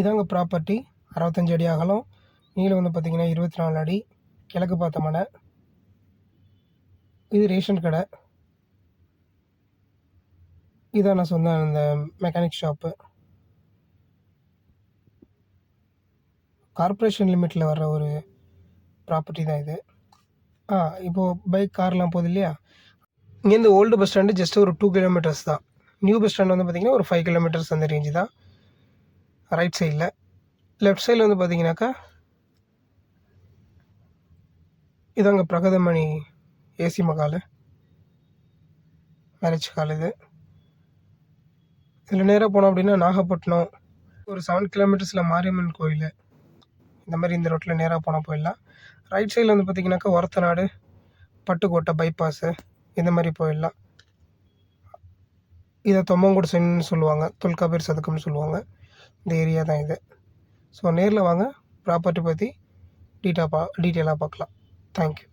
இதாங்க ப்ராப்பர்ட்டி. 65 அடி அகலம், நீளம் வந்து பார்த்திங்கன்னா 24 அடி, கிழக்கு பார்த்த மனை. இது ரேஷன் கடை. இதான் நான் சொன்ன அந்த மெக்கானிக் ஷாப்பு. கார்ப்பரேஷன் லிமிட்டில் வர்ற ஒரு ப்ராப்பர்ட்டி தான் இது. இப்போது பைக் கார்லாம் போகுது இல்லையா, இங்கேருந்து ஓல்டு பஸ் ஸ்டாண்டு ஜஸ்ட் ஒரு 2 கிலோமீட்டர்ஸ் தான். நியூ பஸ் ஸ்டாண்ட் வந்து பார்த்திங்கன்னா ஒரு 5 கிலோமீட்டர்ஸ் அந்த ரேஞ்சு தான். ரைட் சைடில். லெஃப்ட் சைடில் வந்து பார்த்திங்கனாக்கா இதாங்க பிரகதமணி ஏசி மகால், மேரேஜ் ஹால். இதில் நேராக போனோம் அப்படின்னா நாகப்பட்டினம், ஒரு 7 கிலோமீட்டர்ஸில் மாரியம்மன் கோயில். இந்த மாதிரி இந்த ரோட்டில் நேராக போனால் போயிடலாம். ரைட் சைடில் வந்து பார்த்திங்கனாக்கா ஒரத்தநாடு, பட்டுக்கோட்டை பைபாஸு, இந்த மாதிரி போயிடலாம். இதை தொம்மங்குடிசைன்னு சொல்லுவாங்க, தொல்காப்பியர் சதுக்கம்னு சொல்லுவாங்க. இந்த ஏரியா தான் இது. ஸோ நேரில் வாங்க, ப்ராப்பர்ட்டி பற்றி டீட்டெயிலாக பார்க்கலாம். தேங்க்யூ.